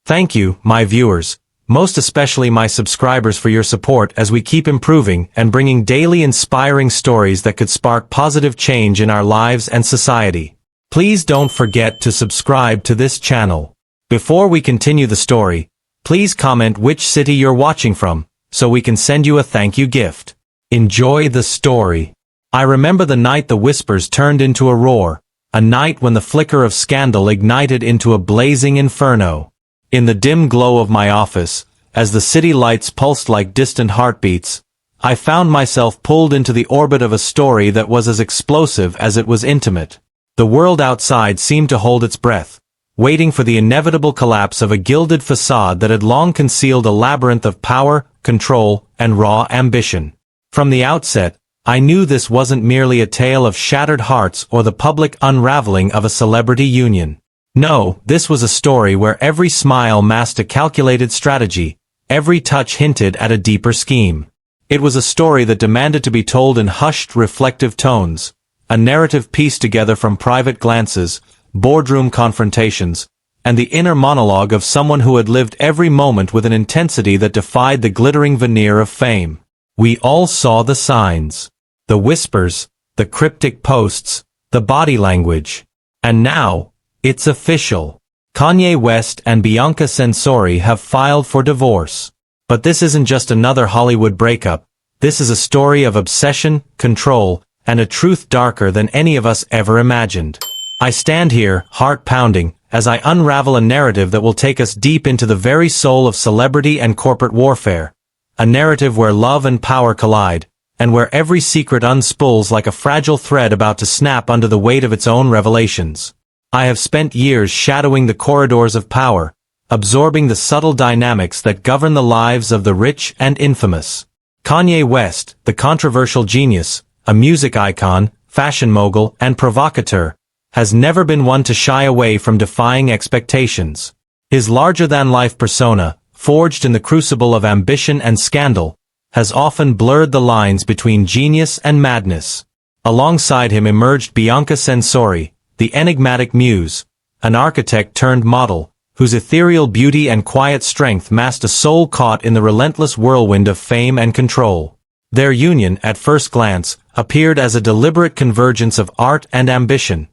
Thank you, my viewers, most especially my subscribers for your support as we keep improving and bringing daily inspiring stories that could spark positive change in our lives and society. Please don't forget to subscribe to this channel. Before we continue the story, please comment which city you're watching from, so we can send you a thank you gift. Enjoy the story. I remember the night the whispers turned into a roar, a night when the flicker of scandal ignited into a blazing inferno. In the dim glow of my office, as the city lights pulsed like distant heartbeats, I found myself pulled into the orbit of a story that was as explosive as it was intimate. The world outside seemed to hold its breath, waiting for the inevitable collapse of a gilded facade that had long concealed a labyrinth of power, control, and raw ambition. From the outset, I knew this wasn't merely a tale of shattered hearts or the public unraveling of a celebrity union. No, this was a story where every smile masked a calculated strategy, every touch hinted at a deeper scheme. It was a story that demanded to be told in hushed, reflective tones, a narrative pieced together from private glances, boardroom confrontations, and the inner monologue of someone who had lived every moment with an intensity that defied the glittering veneer of fame. We all saw the signs. The whispers, the cryptic posts, the body language. And now, it's official. Kanye West and Bianca Censori have filed for divorce. But this isn't just another Hollywood breakup. This is a story of obsession, control, and a truth darker than any of us ever imagined. I stand here, heart pounding, as I unravel a narrative that will take us deep into the very soul of celebrity and corporate warfare. A narrative where love and power collide, and where every secret unspools like a fragile thread about to snap under the weight of its own revelations. I have spent years shadowing the corridors of power, absorbing the subtle dynamics that govern the lives of the rich and infamous. Kanye West, the controversial genius, a music icon, fashion mogul, and provocateur, has never been one to shy away from defying expectations. His larger-than-life persona, forged in the crucible of ambition and scandal, has often blurred the lines between genius and madness. Alongside him emerged Bianca Censori, the enigmatic muse, an architect turned model, whose ethereal beauty and quiet strength masked a soul caught in the relentless whirlwind of fame and control. Their union, at first glance, appeared as a deliberate convergence of art and ambition,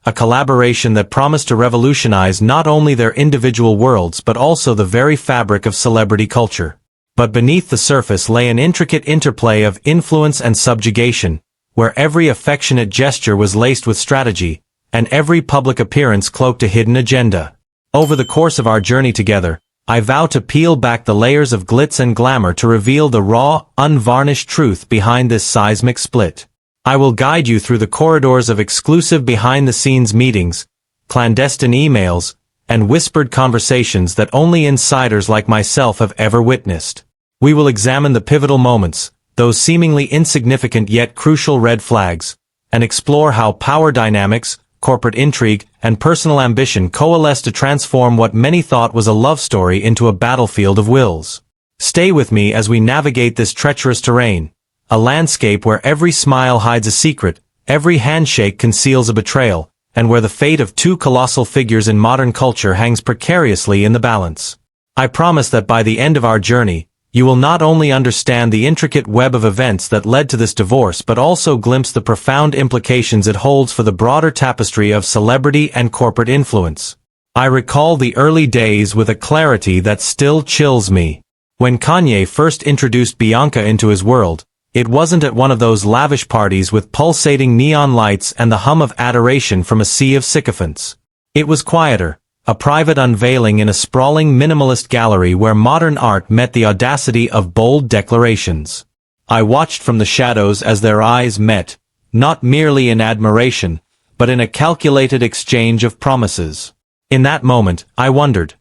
a collaboration that promised to revolutionize not only their individual worlds but also the very fabric of celebrity culture. But beneath the surface lay an intricate interplay of influence and subjugation, where every affectionate gesture was laced with strategy, and every public appearance cloaked a hidden agenda. Over the course of our journey together, I vow to peel back the layers of glitz and glamour to reveal the raw, unvarnished truth behind this seismic split. I will guide you through the corridors of exclusive behind-the-scenes meetings, clandestine emails, and whispered conversations that only insiders like myself have ever witnessed. We will examine the pivotal moments, those seemingly insignificant yet crucial red flags, and explore how power dynamics, corporate intrigue, and personal ambition coalesce to transform what many thought was a love story into a battlefield of wills. Stay with me as we navigate this treacherous terrain, a landscape where every smile hides a secret, every handshake conceals a betrayal, and where the fate of two colossal figures in modern culture hangs precariously in the balance. I promise that by the end of our journey, you will not only understand the intricate web of events that led to this divorce but also glimpse the profound implications it holds for the broader tapestry of celebrity and corporate influence. I recall the early days with a clarity that still chills me. When Kanye first introduced Bianca into his world, it wasn't at one of those lavish parties with pulsating neon lights and the hum of adoration from a sea of sycophants. It was quieter, a private unveiling in a sprawling minimalist gallery where modern art met the audacity of bold declarations. I watched from the shadows as their eyes met, not merely in admiration, but in a calculated exchange of promises. In that moment, I wondered,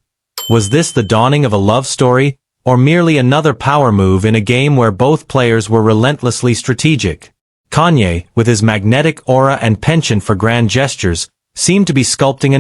was this the dawning of a love story, or merely another power move in a game where both players were relentlessly strategic? Kanye, with his magnetic aura and penchant for grand gestures, seemed to be sculpting a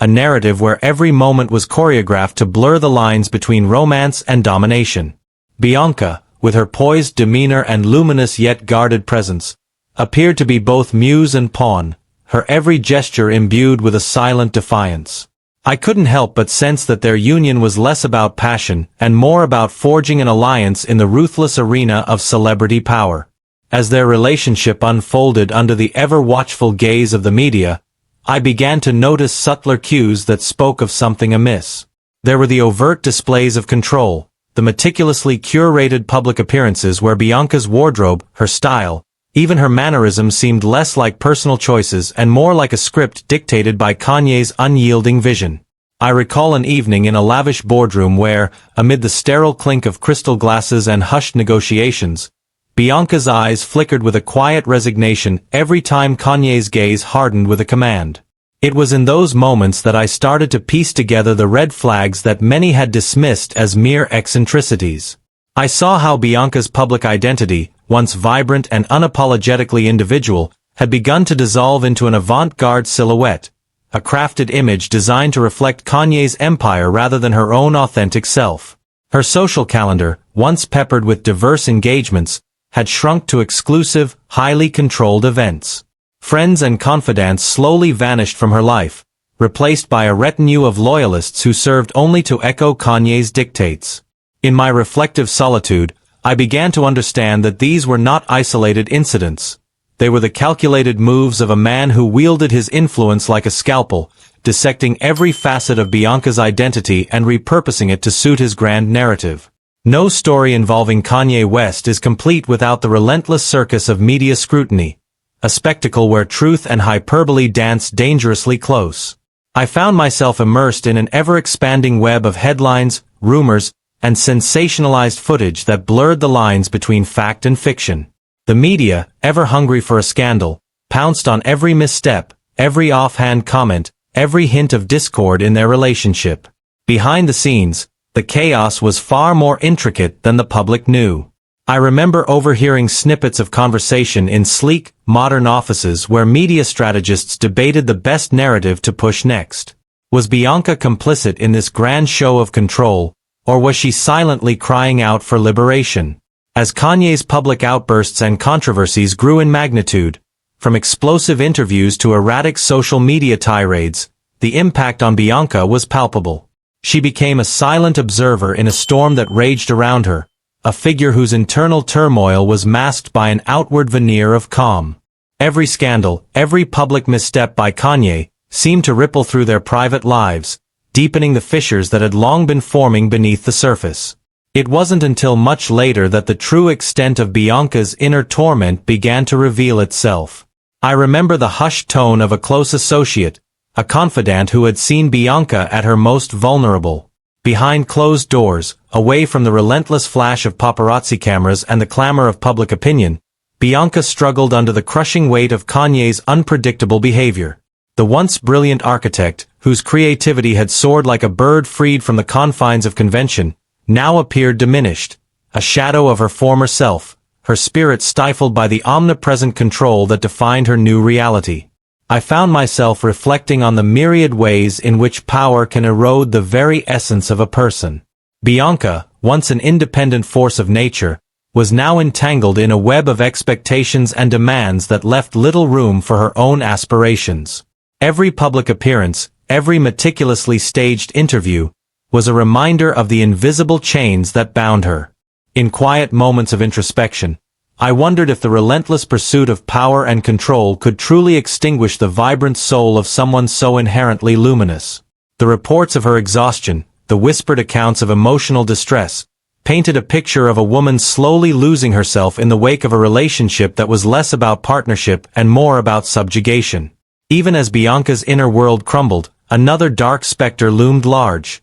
narrative where every moment was choreographed to blur the lines between romance and domination. Bianca, with her poised demeanor and luminous yet guarded presence, appeared to be both muse and pawn, her every gesture imbued with a silent defiance. I couldn't help but sense that their union was less about passion and more about forging an alliance in the ruthless arena of celebrity power. As their relationship unfolded under the ever-watchful gaze of the media, I began to notice subtler cues that spoke of something amiss. There were the overt displays of control, the meticulously curated public appearances where Bianca's wardrobe, her style, even her mannerisms seemed less like personal choices and more like a script dictated by Kanye's unyielding vision. I recall an evening in a lavish boardroom where, amid the sterile clink of crystal glasses and hushed negotiations, Bianca's eyes flickered with a quiet resignation every time Kanye's gaze hardened with a command. It was in those moments that I started to piece together the red flags that many had dismissed as mere eccentricities. I saw how Bianca's public identity, once vibrant and unapologetically individual, had begun to dissolve into an avant-garde silhouette, a crafted image designed to reflect Kanye's empire rather than her own authentic self. Her social calendar, once peppered with diverse engagements, had shrunk to exclusive, highly controlled events. Friends and confidants slowly vanished from her life, replaced by a retinue of loyalists who served only to echo Kanye's dictates. In my reflective solitude, I began to understand that these were not isolated incidents. They were the calculated moves of a man who wielded his influence like a scalpel, dissecting every facet of Bianca's identity and repurposing it to suit his grand narrative. No story involving Kanye West is complete without the relentless circus of media scrutiny, a spectacle where truth and hyperbole dance dangerously close. I found myself immersed in an ever-expanding web of headlines, rumors, and sensationalized footage that blurred the lines between fact and fiction. The media, ever hungry for a scandal, pounced on every misstep, every offhand comment, every hint of discord in their relationship. Behind the scenes, the chaos was far more intricate than the public knew. I remember overhearing snippets of conversation in sleek, modern offices where media strategists debated the best narrative to push next. Was Bianca complicit in this grand show of control, or was she silently crying out for liberation? As Kanye's public outbursts and controversies grew in magnitude, from explosive interviews to erratic social media tirades, the impact on Bianca was palpable. She became a silent observer in a storm that raged around her, a figure whose internal turmoil was masked by an outward veneer of calm. Every scandal, every public misstep by Kanye, seemed to ripple through their private lives, deepening the fissures that had long been forming beneath the surface. It wasn't until much later that the true extent of Bianca's inner torment began to reveal itself. I remember the hushed tone of a close associate, a confidant who had seen Bianca at her most vulnerable. Behind closed doors, away from the relentless flash of paparazzi cameras and the clamor of public opinion, Bianca struggled under the crushing weight of Kanye's unpredictable behavior. The once brilliant architect, whose creativity had soared like a bird freed from the confines of convention, now appeared diminished, a shadow of her former self, her spirit stifled by the omnipresent control that defined her new reality. I found myself reflecting on the myriad ways in which power can erode the very essence of a person. Bianca, once an independent force of nature, was now entangled in a web of expectations and demands that left little room for her own aspirations. Every public appearance, every meticulously staged interview, was a reminder of the invisible chains that bound her. In quiet moments of introspection, I wondered if the relentless pursuit of power and control could truly extinguish the vibrant soul of someone so inherently luminous. The reports of her exhaustion, the whispered accounts of emotional distress, painted a picture of a woman slowly losing herself in the wake of a relationship that was less about partnership and more about subjugation. Even as Bianca's inner world crumbled, another dark specter loomed large.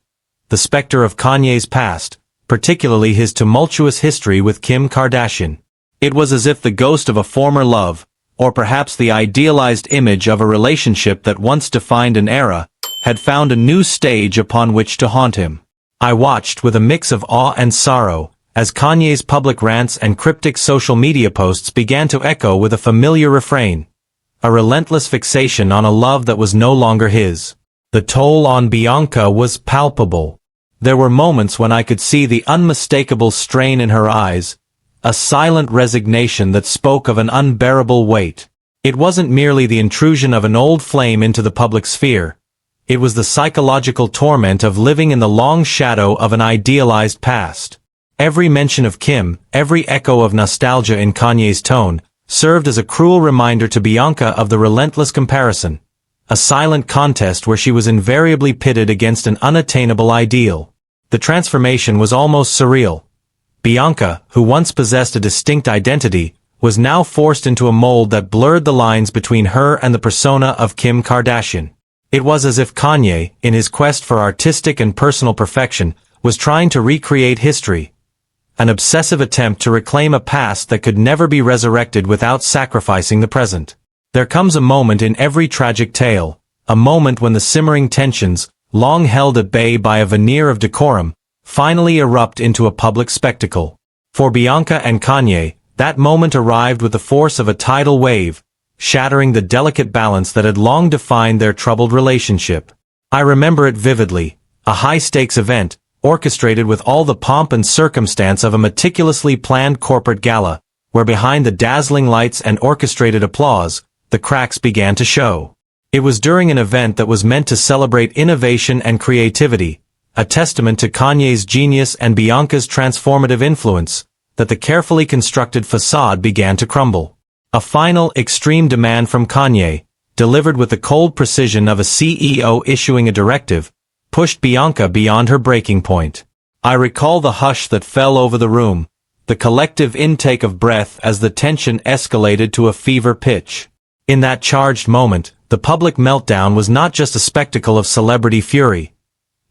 The specter of Kanye's past, particularly his tumultuous history with Kim Kardashian. It was as if the ghost of a former love, or perhaps the idealized image of a relationship that once defined an era, had found a new stage upon which to haunt him. I watched with a mix of awe and sorrow, as Kanye's public rants and cryptic social media posts began to echo with a familiar refrain. A relentless fixation on a love that was no longer his. The toll on Bianca was palpable. There were moments when I could see the unmistakable strain in her eyes, a silent resignation that spoke of an unbearable weight. It wasn't merely the intrusion of an old flame into the public sphere. It was the psychological torment of living in the long shadow of an idealized past. Every mention of Kim, every echo of nostalgia in Kanye's tone, served as a cruel reminder to Bianca of the relentless comparison. A silent contest where she was invariably pitted against an unattainable ideal. The transformation was almost surreal. Bianca, who once possessed a distinct identity, was now forced into a mold that blurred the lines between her and the persona of Kim Kardashian. It was as if Kanye, in his quest for artistic and personal perfection, was trying to recreate history. An obsessive attempt to reclaim a past that could never be resurrected without sacrificing the present. There comes a moment in every tragic tale, a moment when the simmering tensions, long held at bay by a veneer of decorum, finally erupt into a public spectacle. For Bianca and Kanye, that moment arrived with the force of a tidal wave, shattering the delicate balance that had long defined their troubled relationship. I remember it vividly, a high-stakes event, orchestrated with all the pomp and circumstance of a meticulously planned corporate gala, where behind the dazzling lights and orchestrated applause, the cracks began to show. It was during an event that was meant to celebrate innovation and creativity, a testament to Kanye's genius and Bianca's transformative influence, that the carefully constructed facade began to crumble. A final, extreme demand from Kanye, delivered with the cold precision of a CEO issuing a directive, pushed Bianca beyond her breaking point. I recall the hush that fell over the room, the collective intake of breath as the tension escalated to a fever pitch. In that charged moment, the public meltdown was not just a spectacle of celebrity fury.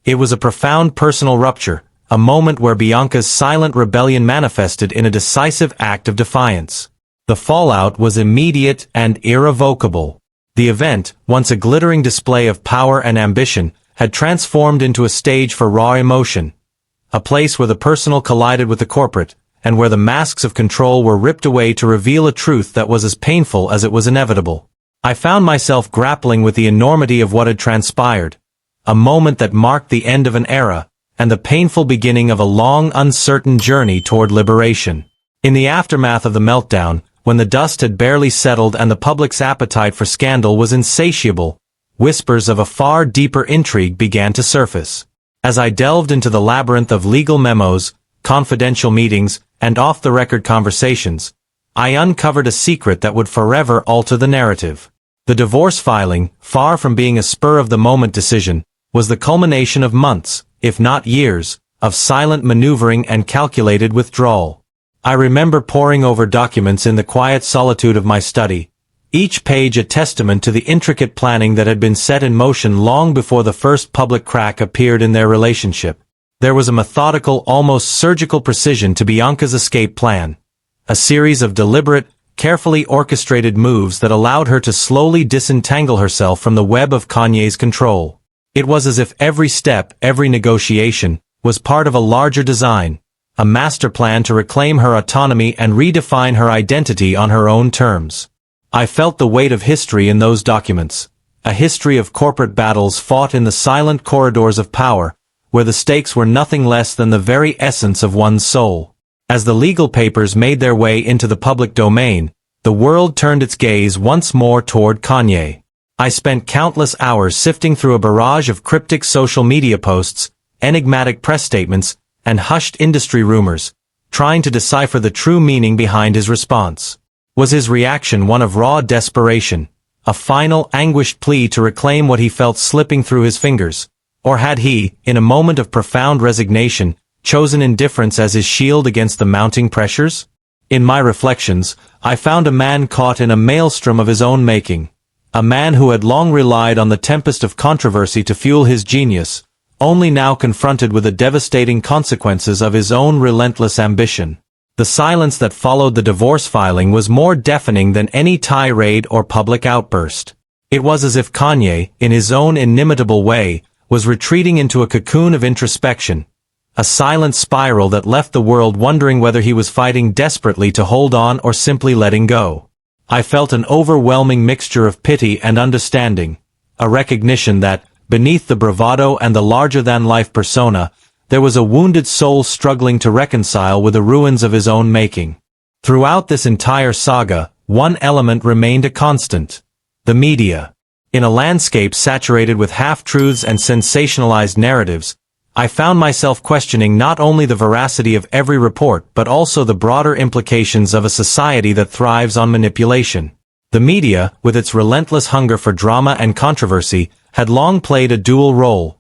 It was a profound personal rupture, a moment where Bianca's silent rebellion manifested in a decisive act of defiance. The fallout was immediate and irrevocable. The event, once a glittering display of power and ambition, had transformed into a stage for raw emotion. A place where the personal collided with the corporate, and where the masks of control were ripped away to reveal a truth that was as painful as it was inevitable. I found myself grappling with the enormity of what had transpired. A moment that marked the end of an era, and the painful beginning of a long, uncertain journey toward liberation. In the aftermath of the meltdown, when the dust had barely settled and the public's appetite for scandal was insatiable, whispers of a far deeper intrigue began to surface. As I delved into the labyrinth of legal memos, confidential meetings, and off-the-record conversations, I uncovered a secret that would forever alter the narrative. The divorce filing, far from being a spur-of-the-moment decision, was the culmination of months, if not years, of silent maneuvering and calculated withdrawal. I remember poring over documents in the quiet solitude of my study, each page a testament to the intricate planning that had been set in motion long before the first public crack appeared in their relationship. There was a methodical, almost surgical precision to Bianca's escape plan, a series of deliberate, carefully orchestrated moves that allowed her to slowly disentangle herself from the web of Kanye's control. It was as if every step, every negotiation, was part of a larger design, a master plan to reclaim her autonomy and redefine her identity on her own terms. I felt the weight of history in those documents, a history of corporate battles fought in the silent corridors of power, where the stakes were nothing less than the very essence of one's soul. As the legal papers made their way into the public domain, the world turned its gaze once more toward Kanye. I spent countless hours sifting through a barrage of cryptic social media posts, enigmatic press statements, and hushed industry rumors, trying to decipher the true meaning behind his response. Was his reaction one of raw desperation, a final, anguished plea to reclaim what he felt slipping through his fingers, or had he, in a moment of profound resignation, chosen indifference as his shield against the mounting pressures? In my reflections, I found a man caught in a maelstrom of his own making, a man who had long relied on the tempest of controversy to fuel his genius, only now confronted with the devastating consequences of his own relentless ambition. The silence that followed the divorce filing was more deafening than any tirade or public outburst. It was as if Kanye, in his own inimitable way, was retreating into a cocoon of introspection, a silent spiral that left the world wondering whether he was fighting desperately to hold on or simply letting go. I felt an overwhelming mixture of pity and understanding, a recognition that, beneath the bravado and the larger-than-life persona, there was a wounded soul struggling to reconcile with the ruins of his own making. Throughout this entire saga, one element remained a constant: the media. In a landscape saturated with half-truths and sensationalized narratives, I found myself questioning not only the veracity of every report but also the broader implications of a society that thrives on manipulation. The media, with its relentless hunger for drama and controversy, had long played a dual role,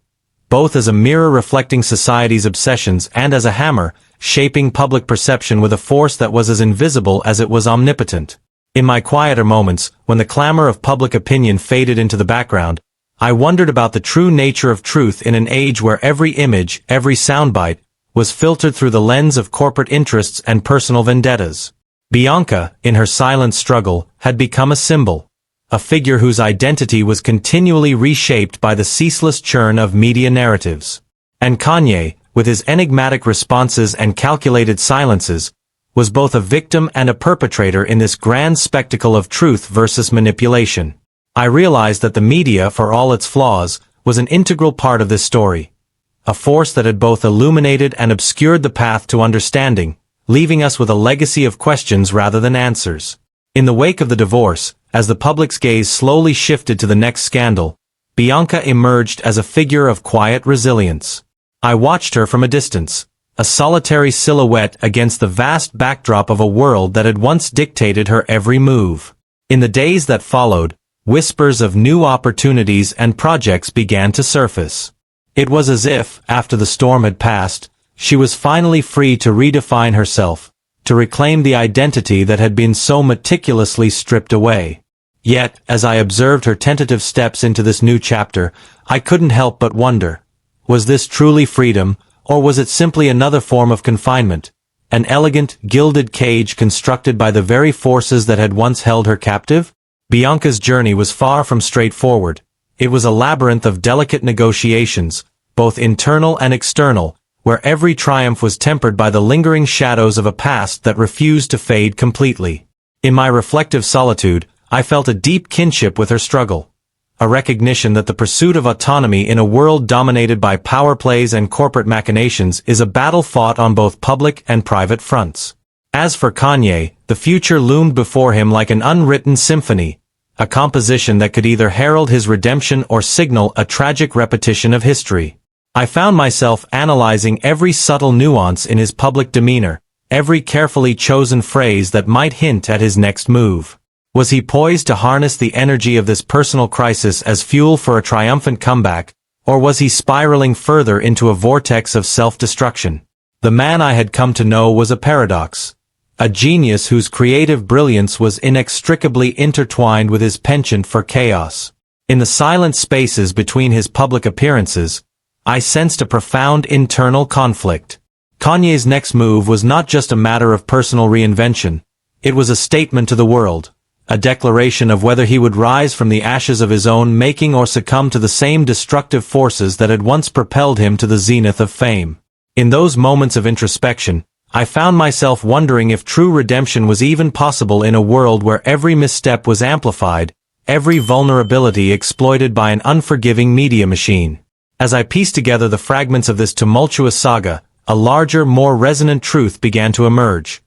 both as a mirror reflecting society's obsessions and as a hammer, shaping public perception with a force that was as invisible as it was omnipotent. In my quieter moments, when the clamor of public opinion faded into the background, I wondered about the true nature of truth in an age where every image, every soundbite, was filtered through the lens of corporate interests and personal vendettas. Bianca, in her silent struggle, had become a symbol, a figure whose identity was continually reshaped by the ceaseless churn of media narratives. And Kanye, with his enigmatic responses and calculated silences, was both a victim and a perpetrator in this grand spectacle of truth versus manipulation. I realized that the media, for all its flaws, was an integral part of this story, a force that had both illuminated and obscured the path to understanding, leaving us with a legacy of questions rather than answers. In the wake of the divorce, as the public's gaze slowly shifted to the next scandal, Bianca emerged as a figure of quiet resilience. I watched her from a distance, a solitary silhouette against the vast backdrop of a world that had once dictated her every move. In the days that followed, whispers of new opportunities and projects began to surface. It was as if, after the storm had passed, she was finally free to redefine herself, to reclaim the identity that had been so meticulously stripped away. Yet, as I observed her tentative steps into this new chapter, I couldn't help but wonder, was this truly freedom, or was it simply another form of confinement, an elegant, gilded cage constructed by the very forces that had once held her captive? Bianca's journey was far from straightforward. It was a labyrinth of delicate negotiations, both internal and external, where every triumph was tempered by the lingering shadows of a past that refused to fade completely. In my reflective solitude, I felt a deep kinship with her struggle, a recognition that the pursuit of autonomy in a world dominated by power plays and corporate machinations is a battle fought on both public and private fronts. As for Kanye, the future loomed before him like an unwritten symphony, a composition that could either herald his redemption or signal a tragic repetition of history. I found myself analyzing every subtle nuance in his public demeanor, every carefully chosen phrase that might hint at his next move. Was he poised to harness the energy of this personal crisis as fuel for a triumphant comeback, or was he spiraling further into a vortex of self-destruction? The man I had come to know was a paradox, a genius whose creative brilliance was inextricably intertwined with his penchant for chaos. In the silent spaces between his public appearances, I sensed a profound internal conflict. Kanye's next move was not just a matter of personal reinvention, it was a statement to the world, a declaration of whether he would rise from the ashes of his own making or succumb to the same destructive forces that had once propelled him to the zenith of fame. In those moments of introspection, I found myself wondering if true redemption was even possible in a world where every misstep was amplified, every vulnerability exploited by an unforgiving media machine. As I pieced together the fragments of this tumultuous saga, a larger, more resonant truth began to emerge.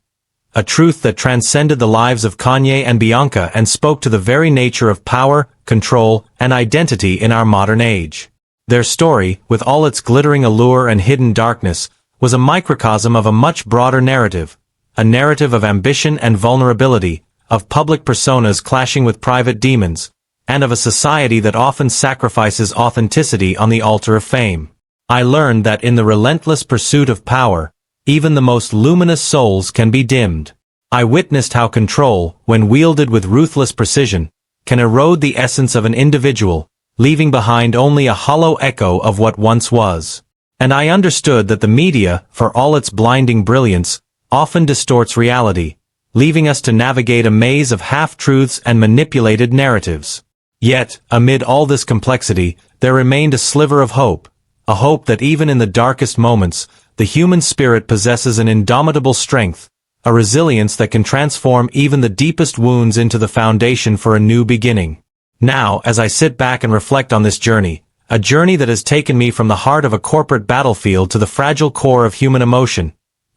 A truth that transcended the lives of Kanye and Bianca and spoke to the very nature of power, control, and identity in our modern age. Their story, with all its glittering allure and hidden darkness, was a microcosm of a much broader narrative, a narrative of ambition and vulnerability, of public personas clashing with private demons, and of a society that often sacrifices authenticity on the altar of fame. I learned that in the relentless pursuit of power, even the most luminous souls can be dimmed. I witnessed how control, when wielded with ruthless precision, can erode the essence of an individual, leaving behind only a hollow echo of what once was. And I understood that the media, for all its blinding brilliance, often distorts reality, leaving us to navigate a maze of half-truths and manipulated narratives. Yet, amid all this complexity, there remained a sliver of hope, a hope that even in the darkest moments, the human spirit possesses an indomitable strength, a resilience that can transform even the deepest wounds into the foundation for a new beginning. Now, as I sit back and reflect on this journey, a journey that has taken me from the heart of a corporate battlefield to the fragile core of human emotion,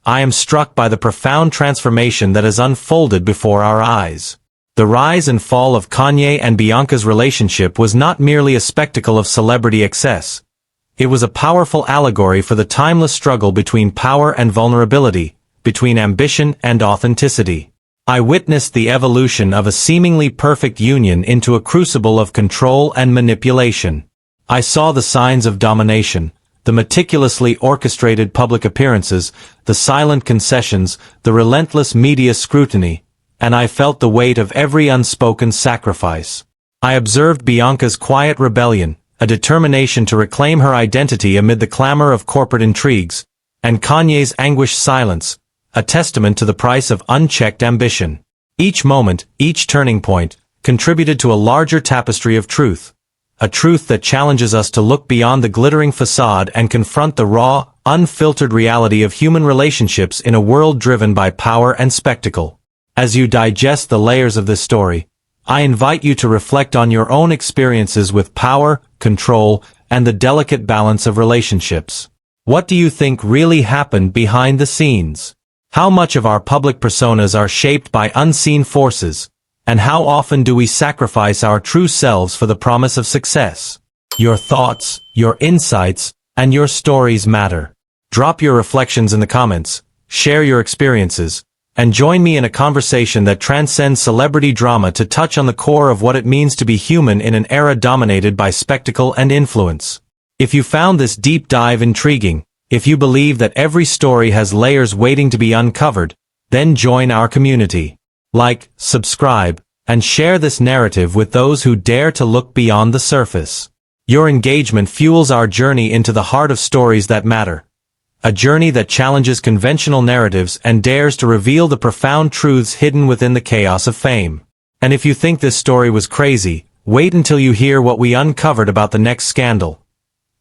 I am struck by the profound transformation that has unfolded before our eyes. The rise and fall of Kanye and Bianca's relationship was not merely a spectacle of celebrity excess. It was a powerful allegory for the timeless struggle between power and vulnerability, between ambition and authenticity. I witnessed the evolution of a seemingly perfect union into a crucible of control and manipulation. I saw the signs of domination, the meticulously orchestrated public appearances, the silent concessions, the relentless media scrutiny, and I felt the weight of every unspoken sacrifice. I observed Bianca's quiet rebellion, a determination to reclaim her identity amid the clamor of corporate intrigues, and Kanye's anguished silence, a testament to the price of unchecked ambition. Each moment, each turning point, contributed to a larger tapestry of truth, a truth that challenges us to look beyond the glittering facade and confront the raw, unfiltered reality of human relationships in a world driven by power and spectacle. As you digest the layers of this story, I invite you to reflect on your own experiences with power, control, and the delicate balance of relationships. What do you think really happened behind the scenes? How much of our public personas are shaped by unseen forces, and how often do we sacrifice our true selves for the promise of success? Your thoughts, your insights, and your stories matter. Drop your reflections in the comments, share your experiences, and join me in a conversation that transcends celebrity drama to touch on the core of what it means to be human in an era dominated by spectacle and influence. If you found this deep dive intriguing, if you believe that every story has layers waiting to be uncovered, then join our community. Like, subscribe, and share this narrative with those who dare to look beyond the surface. Your engagement fuels our journey into the heart of stories that matter. A journey that challenges conventional narratives and dares to reveal the profound truths hidden within the chaos of fame. And if you think this story was crazy, wait until you hear what we uncovered about the next scandal.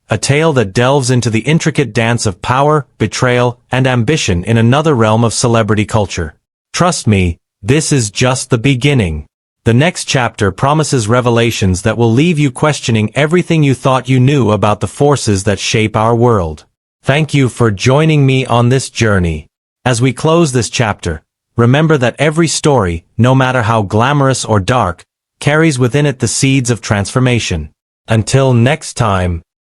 A tale that delves into the intricate dance of power, betrayal, and ambition in another realm of celebrity culture. Trust me, this is just the beginning. The next chapter promises revelations that will leave you questioning everything you thought you knew about the forces that shape our world. Thank you for joining me on this journey. As we close this chapter, remember that every story, no matter how glamorous or dark, carries within it the seeds of transformation. Until next time.